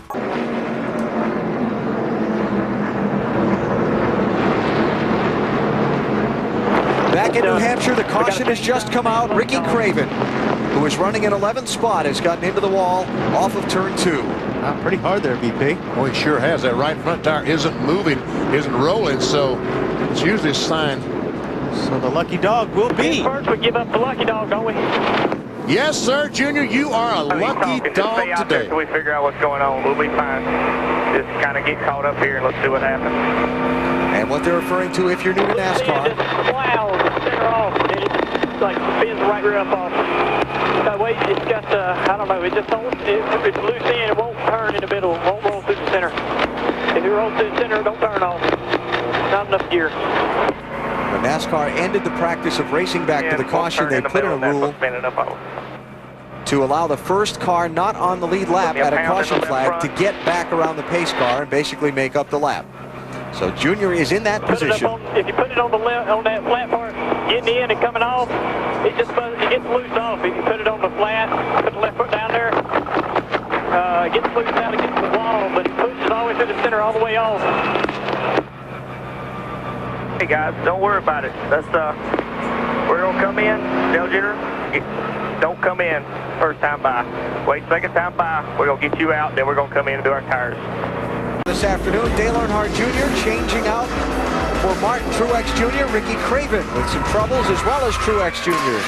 Back in New Hampshire, the caution has just come out. Ricky Craven, who is running in 11th spot, has gotten into the wall off of turn 2. Pretty hard there, BP. Oh, he sure has. That right front tire isn't moving, isn't rolling, so it's usually a sign. So the lucky dog will be. First, we give up the lucky dog, don't we? Yes, sir, Junior. You are a lucky dog today. Until we figure out what's going on, we'll be fine. Just kind of get caught up here and let's see what happens. And what they're referring to, if you're new to NASCAR, Wow, center off. It's like spins right rear up off. That way, it's got I don't know. It just don't. It's loose in. It won't turn in the middle. It won't roll through the center. If it rolls through the center, don't turn off. Not enough gear. when NASCAR ended the practice of racing back to the caution, they put in a rule to allow the first car not on the lead lap at a caution flag to get back around the pace car and basically make up the lap. So Junior is in that position. If you put it on the left, on that flat part, getting in and coming off, it gets loose off. If you put it on the flat, put the left foot down there, it gets loose out against the wall, but it pushes all the way through the center, all the way off. Hey guys, don't worry about it. That's we're gonna come in. Tell Junior, don't come in first time by. Wait second time by. We're gonna get you out, then we're gonna come in and do our tires. This afternoon, Dale Earnhardt Jr. changing out for Martin Truex Jr., Ricky Craven with some troubles, as well as Truex Jr.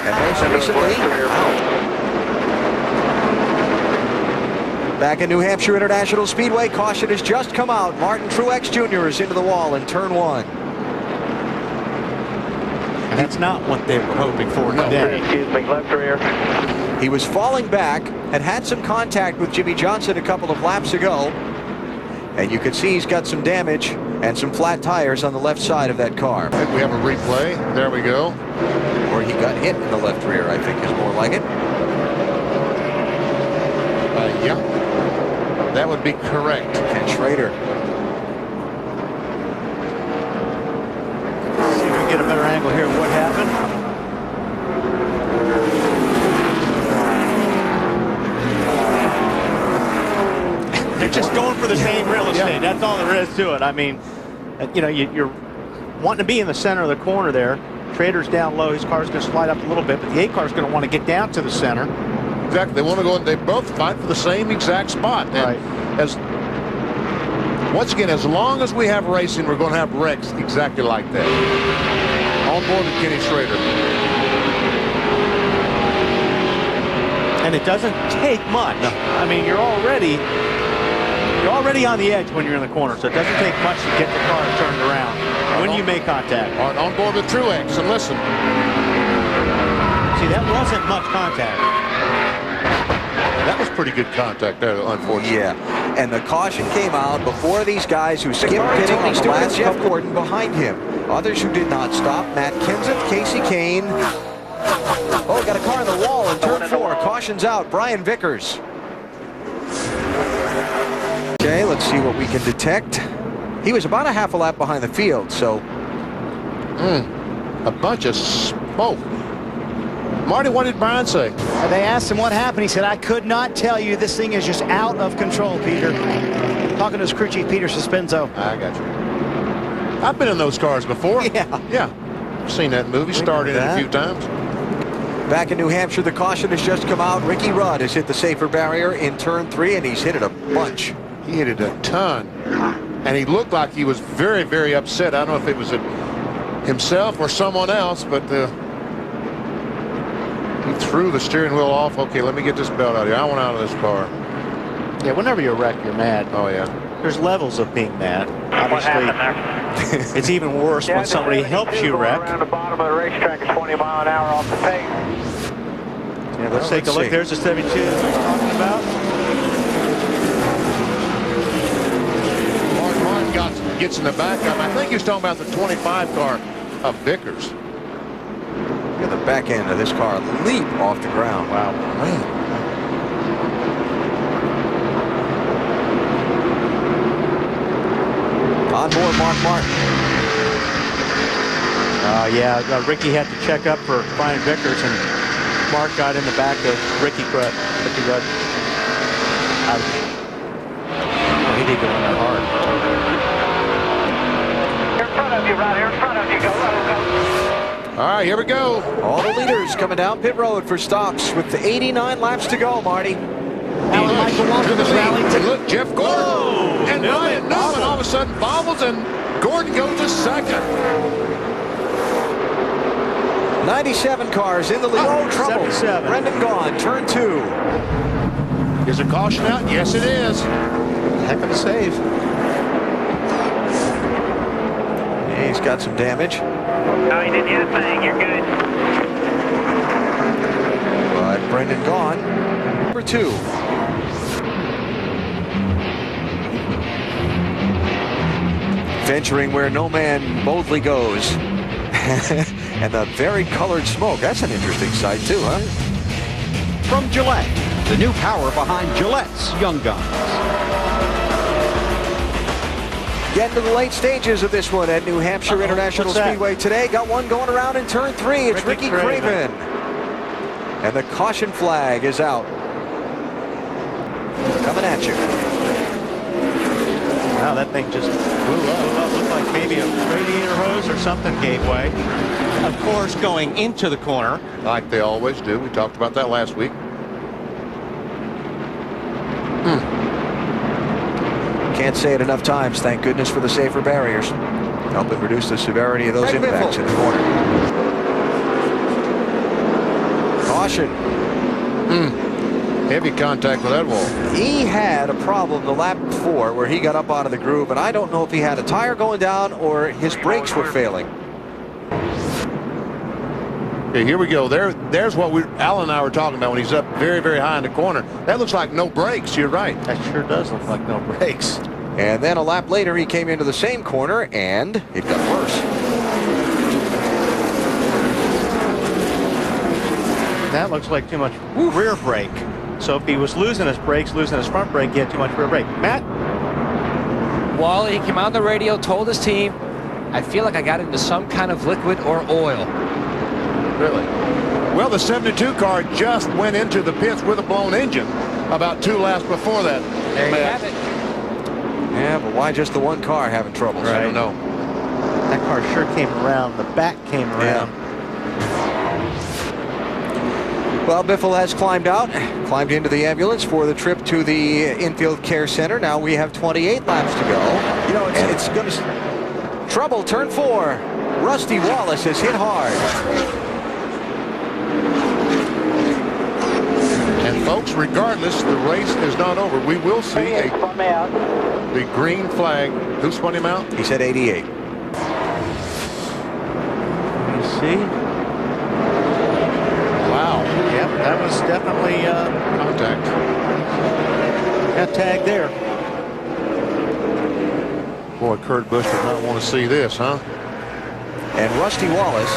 And most recently, back in New Hampshire International Speedway, caution has just come out. Martin Truex Jr. is into the wall in turn 1. And that's not what they were hoping for today. Excuse me, left rear. He was falling back, had some contact with Jimmy Johnson a couple of laps ago. And you can see he's got some damage and some flat tires on the left side of that car. I think we have a replay. There we go. Or he got hit in the left rear, I think is more like it. Yeah, that would be correct. Ken Schrader. See if we can get a better angle here of what happened. They're just going for the same real estate. Yeah. That's all there is to it. I mean, you know, you're wanting to be in the center of the corner there. Schrader's down low. His car's going to slide up a little bit, but the A car's going to want to get down to the center. Exactly. They want to go, and they both fight for the same exact spot. And right. Once again, as long as we have racing, we're going to have wrecks exactly like that. On board with Kenny Schrader. And it doesn't take much. No. I mean, you're already on the edge when you're in the corner, so it doesn't take much to get the car turned around when you make contact. On board with Truex, and listen. See, that wasn't much contact. That was pretty good contact there, unfortunately. Yeah, and the caution came out before these guys who skipped pitting on the last Jeff Gordon behind him. Others who did not stop, Matt Kenseth, Casey Kane. Oh, got a car in the wall in turn 4. Caution's out, Brian Vickers. Okay, let's see what we can detect. He was about a half a lap behind the field, so. A bunch of smoke. Marty, what did Brian say? They asked him what happened. He said, I could not tell you. This thing is just out of control, Peter. Talking to his crew chief, Peter Suspenzo. I got you. I've been in those cars before. Yeah. Yeah. I've seen that movie, starred in it a few times. Back in New Hampshire, the caution has just come out. Ricky Rudd has hit the safer barrier in turn 3, and he's hit it a bunch. He hit it a ton. And he looked like he was very, very upset. I don't know if it was himself or someone else, but he threw the steering wheel off. Okay, let me get this belt out of here. I want out of this car. Yeah, whenever you're wrecked, you're mad. Oh, yeah. There's levels of being mad. What happened there? It's even worse when somebody helps you wreck. Around the bottom of the racetrack is 20 mile an hour off the pace. Yeah, let's take a look. There's the 72 that we were talking about. Martin gets in the back of him. I think he was talking about the 25 car of Vickers. Look at the back end of this car leap off the ground. Wow. Man. On board, Mark Martin. Yeah, Ricky had to check up for Brian Vickers, and Mark got in the back of Ricky Rudd. All right, here we go. All the leaders coming down pit road for stops with the 89 laps to go, Marty. Alan Michael Walker was rallying to Look, Jeff Gordon and Ryan Newman all of a sudden bobbles, and Gordon goes to second. 97 cars in the lead. Oh, trouble. 77. Brendan Gaughan, turn 2. Is a caution out? Yes, it is. Heck of a save. He's got some damage. Oh, you did your thing. You're good. But Brendan Gaughan, number 2. Venturing where no man boldly goes. And the very colored smoke. That's an interesting sight too, huh? From Gillette, the new power behind Gillette's Young Guns. Getting to the late stages of this one at New Hampshire International Speedway today. Got one going around in turn 3. It's Ricky Craven. And the caution flag is out. Coming at you. Wow, that thing just blew up. Looked like maybe a radiator hose or something gave way. Of course, going into the corner. Like they always do. We talked about that last week. Can't say it enough times. Thank goodness for the safer barriers. Helping reduce the severity of those impacts in the corner. Caution. Heavy contact with that wall. He had a problem the lap before where he got up out of the groove, and I don't know if he had a tire going down or his brakes were failing. Okay, here we go. There's what Alan and I were talking about when he's up very, very high in the corner. That looks like no brakes. You're right. That sure does look like no brakes. And then a lap later, he came into the same corner, and it got worse. That looks like too much rear brake. So if he was losing his brakes, losing his front brake, he had too much rear brake. Matt? Well, he came on the radio, told his team, I feel like I got into some kind of liquid or oil. Really? Well, the 72 car just went into the pits with a blown engine about 2 laps before that. There you have it. Yeah, but why just the one car having troubles? Right. I don't know. That car sure came around. The back came around. Yeah. Well, Biffle has climbed into the ambulance for the trip to the infield care center. Now we have 28 laps to go. You know, it's going to... Trouble, turn 4. Rusty Wallace has hit hard. And folks, regardless, the race is not over. We will see the green flag. Who spun him out? He said 88. You see? Wow. Yep, that was definitely Contact. got tagged there. Boy, Kurt Busch does not want to see this, huh? And Rusty Wallace,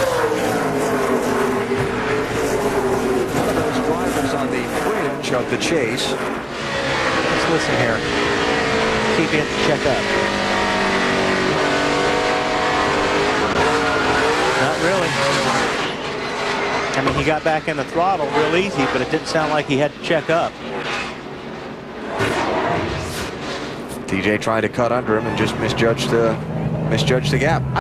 one of those drivers on the fringe of the chase. Let's listen here. See if he has to check up. Not really. I mean, he got back in the throttle real easy, but it didn't sound like he had to check up. TJ trying to cut under him and just misjudged the gap.